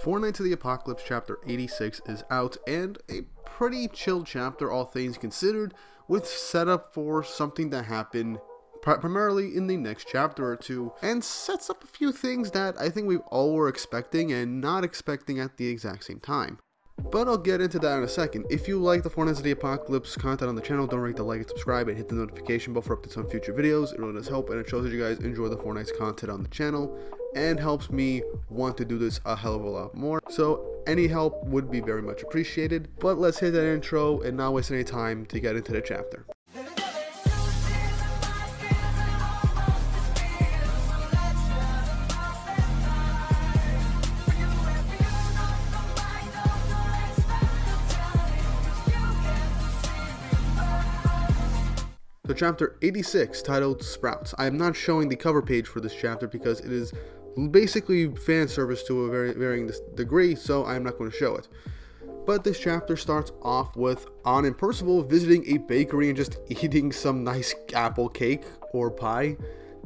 Four Knights of the Apocalypse chapter 86 is out, and a pretty chill chapter all things considered, with setup for something to happen primarily in the next chapter or two, and sets up a few things that I think we all were expecting and not expecting at the exact same time. But I'll get into that in a second. If you like the Four Knights of the Apocalypse content on the channel, don't forget to like and subscribe and hit the notification bell for updates on future videos. It really does help, and it shows that you guys enjoy the Four Knights content on the channel and helps me want to do this a hell of a lot more. So any help would be very much appreciated. But let's hit that intro and not waste any time to get into the chapter. So chapter 86, titled Sprouts. I am not showing the cover page for this chapter because it is basically fan service to a varying degree, so I am not going to show it. But this chapter starts off with Ann and Percival visiting a bakery and just eating some nice apple cake or pie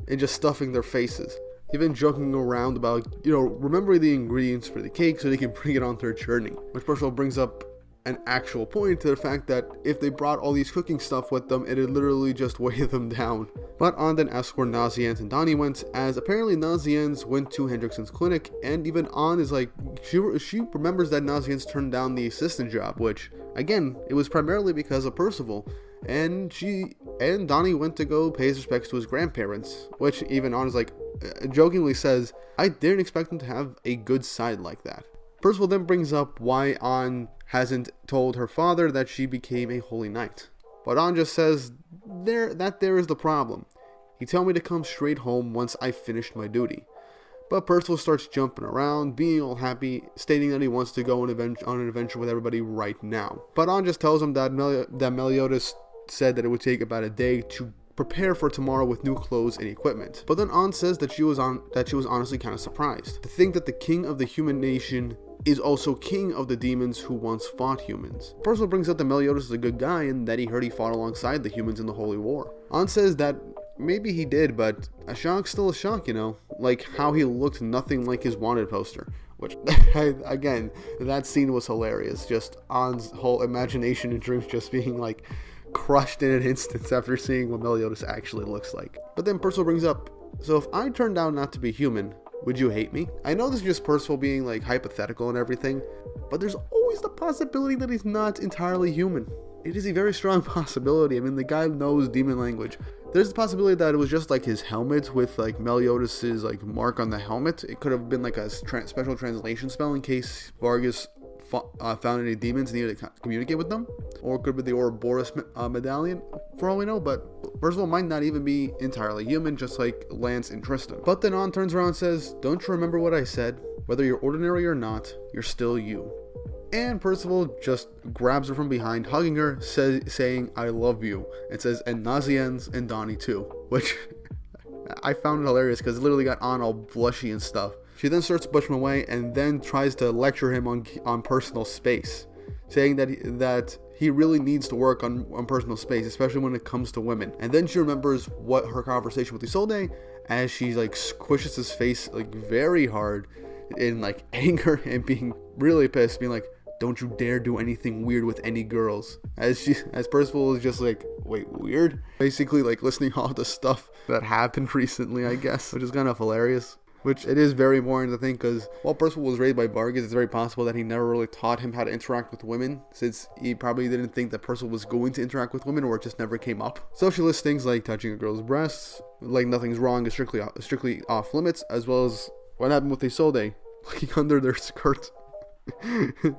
and just stuffing their faces. Even joking around about, remembering the ingredients for the cake so they can bring it on their journey. Which Percival brings up an actual point to the fact that if they brought all these cooking stuff with them, it'd literally just weigh them down. But Ann then asks where Nazianz and Donnie went, as apparently Nazianz went to Hendrickson's clinic, and even Ann is like, she remembers that Nazianz turned down the assistant job, which, again, it was primarily because of Percival, and Donnie went to go pay his respects to his grandparents, which even Ann is like, jokingly says, I didn't expect him to have a good side like that. Percival then brings up why Ann hasn't told her father that she became a holy knight. But Ann just says there is the problem. He told me to come straight home once I finished my duty. But Percival starts jumping around, being all happy, stating that he wants to go on an adventure with everybody right now. But Ann just tells him that Meliodas said that it would take about a day to prepare for tomorrow with new clothes and equipment. But then Ann says that she was honestly kind of surprised to think that the king of the human nation is also king of the demons who once fought humans. Percival brings up that Meliodas is a good guy and that he heard he fought alongside the humans in the Holy War. Ann says that maybe he did, but a shock's still a shock, like how he looked nothing like his wanted poster. Which, again, that scene was hilarious. Just Ann's whole imagination and dreams just being like crushed in an instant after seeing what Meliodas actually looks like. But then Percival brings up, so if I turned out not to be human, would you hate me? I know this is just Percival being like hypothetical and everything, but there's always the possibility that he's not entirely human. It is a very strong possibility. I mean, the guy knows demon language. There's the possibility that it was just like his helmet with like Meliodas's like mark on the helmet. It could have been like a special translation spell in case Vargas found any demons and needed to communicate with them, or it could be the Ouroboros medallion for all we know. But Percival might not even be entirely human, just like Lance and Tristan. But then Ann turns around and says, don't you remember what I said? Whether you're ordinary or not, you're still you. And Percival just grabs her from behind, hugging her, saying I love you, and says, and Nazianz and Donnie too, which I found it hilarious because it literally got Ann all blushy and stuff. She then starts to push him away and then tries to lecture him on personal space, saying that he really needs to work on personal space, especially when it comes to women. And then she remembers what her conversation with Isolde, as she like squishes his face like very hard in like anger and being really pissed, being like, don't you dare do anything weird with any girls. As Percival is just like, wait, weird? Basically like listening to all the stuff that happened recently, I guess, which is kind of hilarious. Which it is very important to think, because while Percival was raised by Vargas, it's very possible that he never really taught him how to interact with women, since he probably didn't think that Percival was going to interact with women, or it just never came up. So she lists things like touching a girl's breasts, like nothing's wrong, is strictly off limits, as well as what happened with Isolde, looking under their skirt.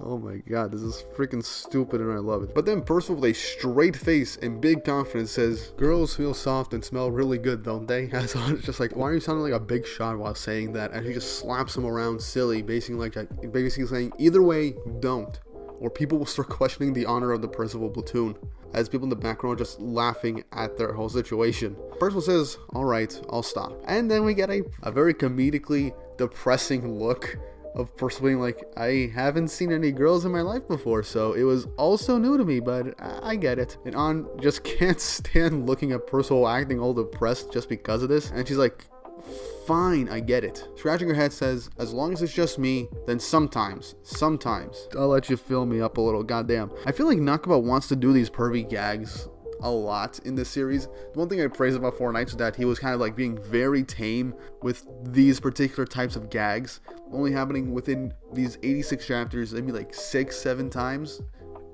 Oh my god, this is freaking stupid and I love it. But then Percival with a straight face and big confidence says, girls feel soft and smell really good, don't they? As it's just like, why are you sounding like a big shot while saying that? And she just slaps him around silly, basically saying, either way, don't, or people will start questioning the honor of the Percival platoon, as people in the background are just laughing at their whole situation. Percival says, alright, I'll stop. And then we get a very comedically depressing look of Percival being like, I haven't seen any girls in my life before, so it was also new to me, but I get it. And Ann just can't stand looking at Percival acting all depressed just because of this, and she's like, fine, I get it. Scratching her head says, as long as it's just me, then sometimes, I'll let you fill me up a little, goddamn. I feel like Nakaba wants to do these pervy gags a lot in this series. The one thing I praise about Four Knights is that he was kind of like being very tame with these particular types of gags, only happening within these 86 chapters, maybe like 6-7 times,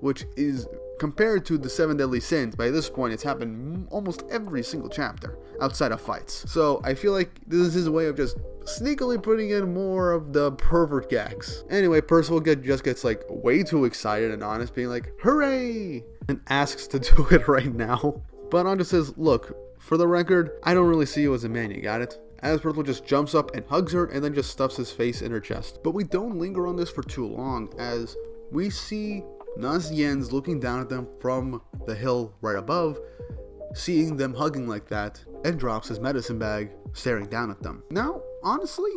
which is compared to the 7 Deadly Sins. By this point, it's happened almost every single chapter outside of fights. So I feel like this is his way of just sneakily putting in more of the pervert gags. Anyway, Percival just gets like way too excited and honest, being like, hooray! And asks to do it right now. But Anja says, look, for the record, I don't really see you as a man, you got it? As Percival just jumps up and hugs her and then just stuffs his face in her chest. But we don't linger on this for too long, as we see Nazienz looking down at them from the hill right above, seeing them hugging like that, and drops his medicine bag, staring down at them. Now, honestly,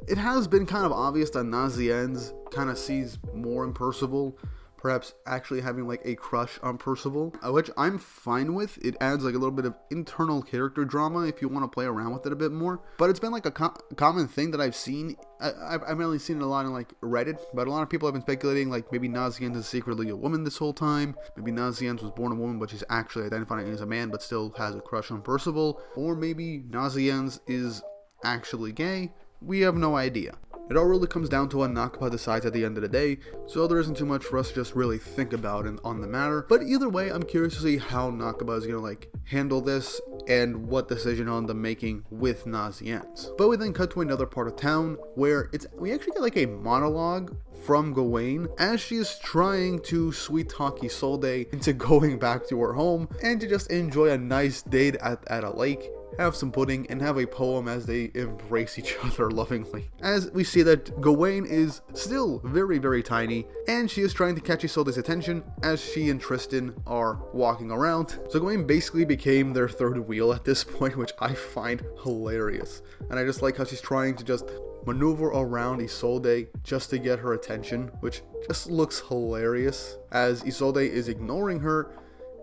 it has been kind of obvious that Nazienz kind of sees more in Percival, perhaps actually having like a crush on Percival, which I'm fine with. It adds like a little bit of internal character drama if you want to play around with it a bit more. But it's been like a common thing that I've seen. I've only seen it a lot on like Reddit, but a lot of people have been speculating like maybe Nazienz is secretly a woman this whole time. Maybe Nazienz was born a woman, but she's actually identifying as a man, but still has a crush on Percival. Or maybe Nazienz is actually gay. We have no idea. It all really comes down to what Nakaba decides at the end of the day, so there isn't too much for us to just really think about on the matter. But either way, I'm curious to see how Nakaba is going to like handle this and what decision on the making with Nazienz. But we then cut to another part of town where we actually get like a monologue from Gawain as she is trying to sweet talk Isolde into going back to her home and to just enjoy a nice date at a lake, have some pudding, and have a poem as they embrace each other lovingly. As we see that Gawain is still very, very tiny, and she is trying to catch Isolde's attention as she and Tristan are walking around. So Gawain basically became their third wheel at this point, which I find hilarious. And I just like how she's trying to just maneuver around Isolde just to get her attention, which just looks hilarious, as Isolde is ignoring her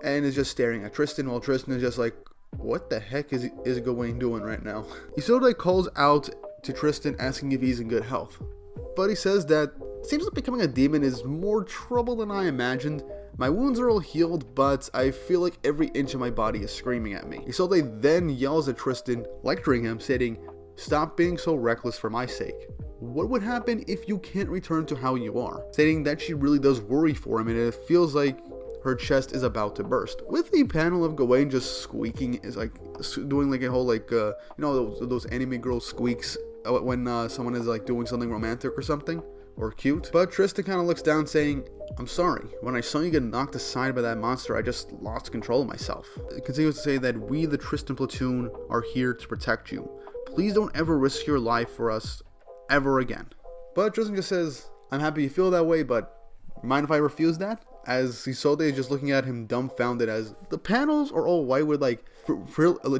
and is just staring at Tristan, while Tristan is just like, what the heck is Gawain doing right now? Isolde calls out to Tristan asking if he's in good health, but he says that seems like becoming a demon is more trouble than I imagined. My wounds are all healed, but I feel like every inch of my body is screaming at me. Isolde then yells at Tristan, lecturing him, stating, stop being so reckless for my sake. What would happen if you can't return to how you are? Stating that she really does worry for him, and it feels like her chest is about to burst, with the panel of Gawain just squeaking, is like doing like a whole like you know those anime girl squeaks when someone is like doing something romantic or something or cute. But Tristan kind of looks down, saying, I'm sorry, when I saw you get knocked aside by that monster, I just lost control of myself. It continues to say that we, the Tristan platoon, are here to protect you. Please don't ever risk your life for us ever again. But Tristan just says, I'm happy you feel that way, but mind if I refuse that? As Isolde is just looking at him dumbfounded, as the panels are all white with like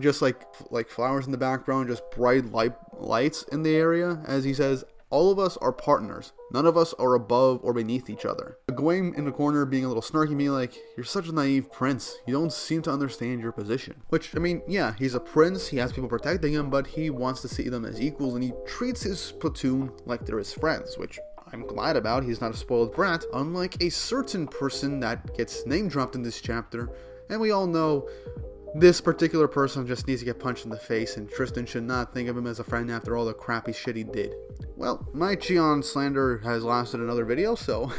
just like flowers in the background, just bright lights in the area, as he says, all of us are partners. None of us are above or beneath each other. Gawain in the corner being a little snarky, me like, you're such a naive prince. You don't seem to understand your position. Which, I mean, yeah, he's a prince, he has people protecting him, but he wants to see them as equals, and he treats his platoon like they're his friends, which I'm glad about. He's not a spoiled brat, unlike a certain person that gets name dropped in this chapter, and we all know this particular person just needs to get punched in the face, and Tristan should not think of him as a friend after all the crappy shit he did. Well, my Cheon slander has lasted another video, so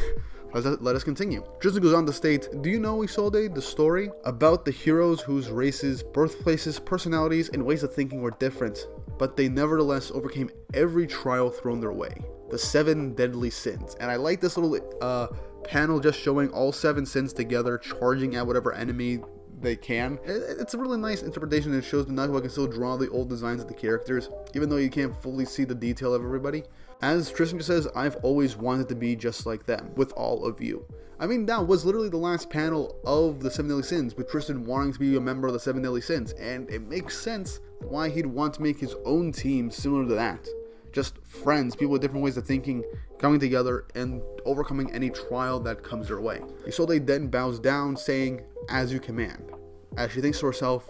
let us continue. Tristan goes on to state, do you know, Isolde, the story about the heroes whose races, birthplaces, personalities, and ways of thinking were different, but they nevertheless overcame every trial thrown their way? The 7 deadly sins. And I like this little panel just showing all 7 sins together, charging at whatever enemy they can. It's a really nice interpretation. It shows that Nakaba can still draw the old designs of the characters, even though you can't fully see the detail of everybody. As Tristan just says, I've always wanted to be just like them, with all of you. I mean, that was literally the last panel of the 7 deadly sins, with Tristan wanting to be a member of the 7 deadly sins, and it makes sense why he'd want to make his own team similar to that. Just friends, people with different ways of thinking, coming together and overcoming any trial that comes their way. Isolde then bows down, saying, as you command. As she thinks to herself,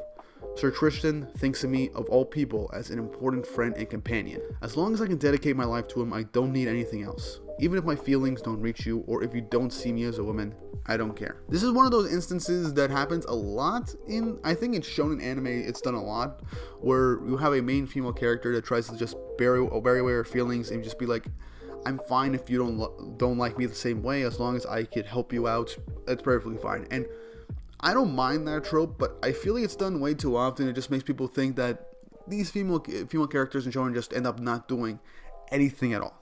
Sir Tristan thinks of me, of all people, as an important friend and companion. As long as I can dedicate my life to him, I don't need anything else. Even if my feelings don't reach you, or if you don't see me as a woman, I don't care. This is one of those instances that happens a lot in, I think in shonen anime, it's done a lot, where you have a main female character that tries to just bury away her feelings and just be like, I'm fine if you don't like me the same way, as long as I could help you out, that's perfectly fine. And I don't mind that trope, but I feel like it's done way too often. It just makes people think that these female characters in shonen just end up not doing anything at all,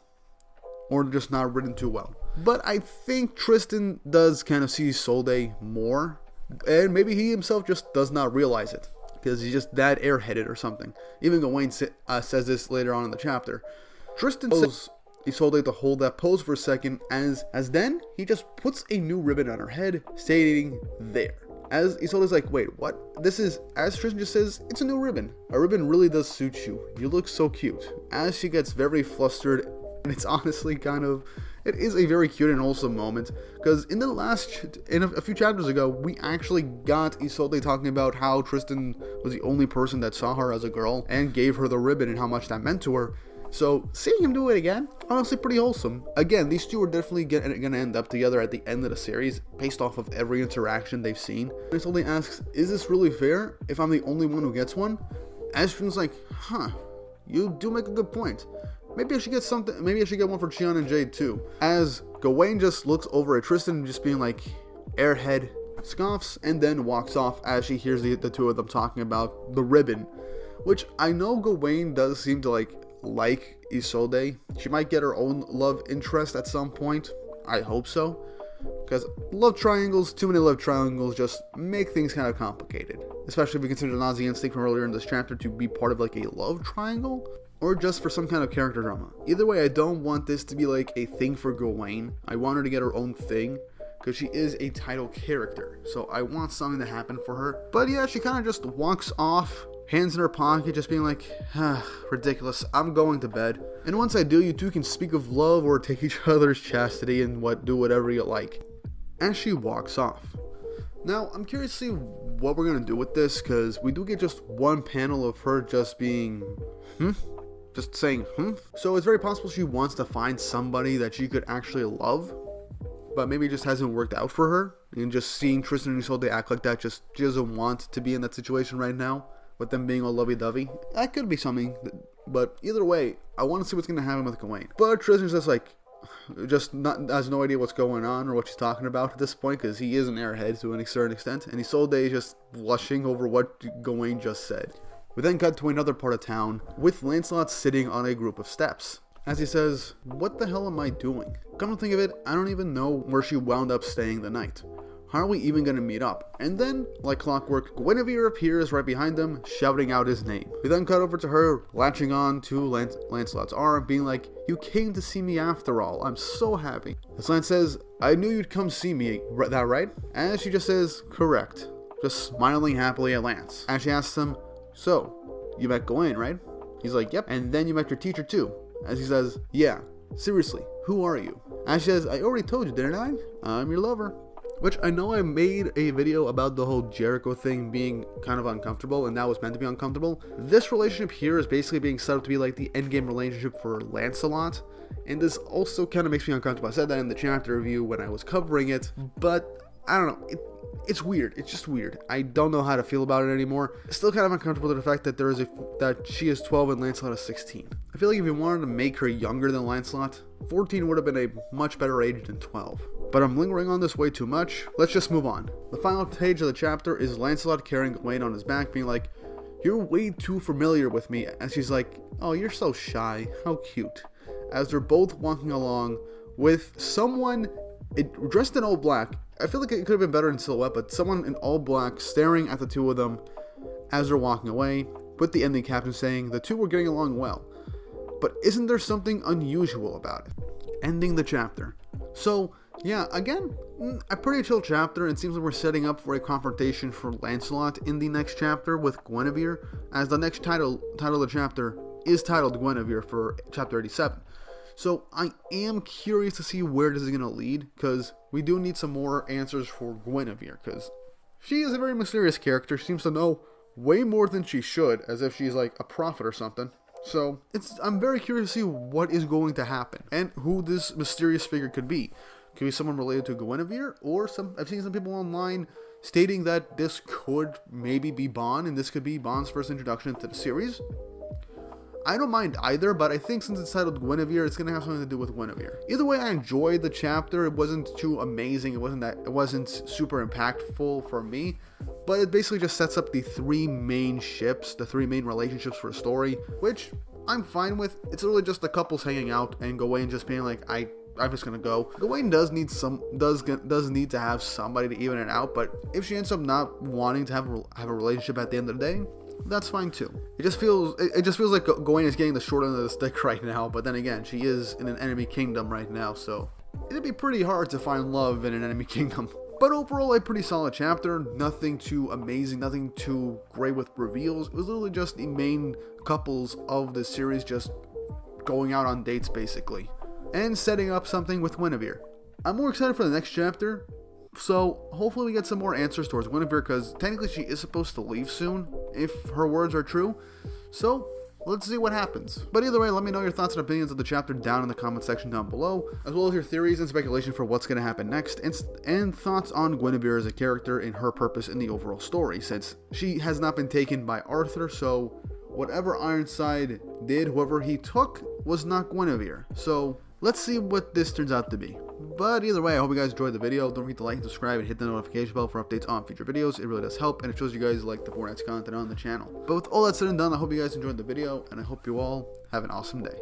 or just not written too well. But I think Tristan does kind of see Isolde more, and maybe he himself just does not realize it, because he's just that airheaded or something. Even Gawain says this later on in the chapter. Tristan says Isolde to hold that pose for a second, as then he just puts a new ribbon on her head, stating there. As Isolde's like, wait, what? This is, as Tristan just says, it's a new ribbon. A ribbon really does suit you. You look so cute. As she gets very flustered, and it's honestly it is a very cute and wholesome moment, because in a few chapters ago, we actually got Isolde talking about how Tristan was the only person that saw her as a girl and gave her the ribbon and how much that meant to her. So seeing him do it again, honestly pretty wholesome. Again, these two are definitely gonna end up together at the end of the series, based off of every interaction they've seen. Isolde asks, is this really fair if I'm the only one who gets one? As Tristan's like, you do make a good point. Maybe I should get something. Maybe I should get one for Chion and Jade too. As Gawain just looks over at Tristan, just being like, airhead, scoffs, and then walks off as she hears the two of them talking about the ribbon. Which I know Gawain does seem to like Isolde. She might get her own love interest at some point. I hope so. Because too many love triangles just make things kind of complicated. Especially if we consider the Nazi instinct from earlier in this chapter to be part of like a love triangle, or just for some kind of character drama. Either way, I don't want this to be like a thing for Gawain. I want her to get her own thing, because she is a title character. So I want something to happen for her. But yeah, she kind of just walks off, hands in her pocket, just being like, ridiculous, I'm going to bed. And once I do, you two can speak of love or take each other's chastity and do whatever you like. As she walks off. Now, I'm curious to see what we're going to do with this, because we do get just one panel of her just being, just saying, So it's very possible she wants to find somebody that she could actually love, but maybe it just hasn't worked out for her. And just seeing Tristan and Isolde act like that, she doesn't want to be in that situation right now, with them being all lovey-dovey. That could be something, but either way, I want to see what's going to happen with Gawain. But Tristan's just like, has no idea what's going on or what she's talking about at this point, because he is an airhead to a certain extent, and Isolde is just blushing over what Gawain just said. We then cut to another part of town, with Lancelot sitting on a group of steps. As he says, what the hell am I doing? Come to think of it, I don't even know where she wound up staying the night. How are we even going to meet up? And then, like clockwork, Guinevere appears right behind them, shouting out his name. We then cut over to her, latching on to Lancelot's arm, being like, you came to see me after all, I'm so happy. As Lance says, I knew you'd come see me, that right? And she just says, correct. Just smiling happily at Lance. And she asks him, so, you met Gawain, right? He's like, yep. And then you met your teacher too. As he says, yeah, seriously, who are you? And she says, I already told you, didn't I? I'm your lover. Which I know I made a video about the whole Jericho thing being kind of uncomfortable, and that was meant to be uncomfortable. This relationship here is basically being set up to be like the endgame relationship for Lancelot, and this also kind of makes me uncomfortable. I said that in the chapter review when I was covering it, but I don't know, it's weird. It's just weird. I don't know how to feel about it anymore. Still kind of uncomfortable with the fact that that she is 12 and Lancelot is 16. I feel like if you wanted to make her younger than Lancelot, 14 would have been a much better age than 12. But I'm lingering on this way too much. Let's just move on. The final page of the chapter is Lancelot carrying Gawain on his back, being like, you're way too familiar with me. And she's like, oh, you're so shy. How cute. As they're both walking along with someone dressed in all black. I feel like it could have been better in silhouette, but someone in all black staring at the two of them as they're walking away, with the ending caption saying the two were getting along well. But isn't there something unusual about it? Ending the chapter. So, yeah, again, a pretty chill chapter, and it seems like we're setting up for a confrontation for Lancelot in the next chapter with Guinevere, as the next title of the chapter is titled Guinevere for chapter 87. So I am curious to see where this is going to lead, because we do need some more answers for Guinevere, because she is a very mysterious character. She seems to know way more than she should, as if she's like a prophet or something. So I'm very curious to see what is going to happen and who this mysterious figure could be. Could be someone related to Guinevere, or I've seen some people online stating that this could maybe be Bond, and this could be Bond's first introduction to the series. I don't mind either, but I think since it's titled Guinevere, it's gonna have something to do with Guinevere. Either way, I enjoyed the chapter. It wasn't too amazing. It wasn't super impactful for me, but it basically just sets up the three main ships, the three main relationships for a story, which I'm fine with. It's really just the couples hanging out and Gawain just being like, I'm just gonna go. Gawain does need to have somebody to even it out, but if she ends up not wanting to have a relationship at the end of the day, that's fine too. It just feels like Gawain is getting the short end of the stick right now, but then again, she is in an enemy kingdom right now, so it'd be pretty hard to find love in an enemy kingdom. But overall, a pretty solid chapter. Nothing too amazing, nothing too great with reveals. It was literally just the main couples of the series just going out on dates, basically, and setting up something with Guinevere. I'm more excited for the next chapter, so hopefully we get some more answers towards Guinevere, because technically she is supposed to leave soon, if her words are true. So let's see what happens. But either way, let me know your thoughts and opinions of the chapter down in the comment section down below, as well as your theories and speculation for what's going to happen next, and thoughts on Guinevere as a character and her purpose in the overall story, since she has not been taken by Arthur, so whatever Ironside did, whoever he took, was not Guinevere. So let's see what this turns out to be. But either way, I hope you guys enjoyed the video. Don't forget to like and subscribe and hit the notification bell for updates on future videos. It really does help, and it shows you guys like the Fortnite's content on the channel. But with all that said and done, I hope you guys enjoyed the video, and I hope you all have an awesome day.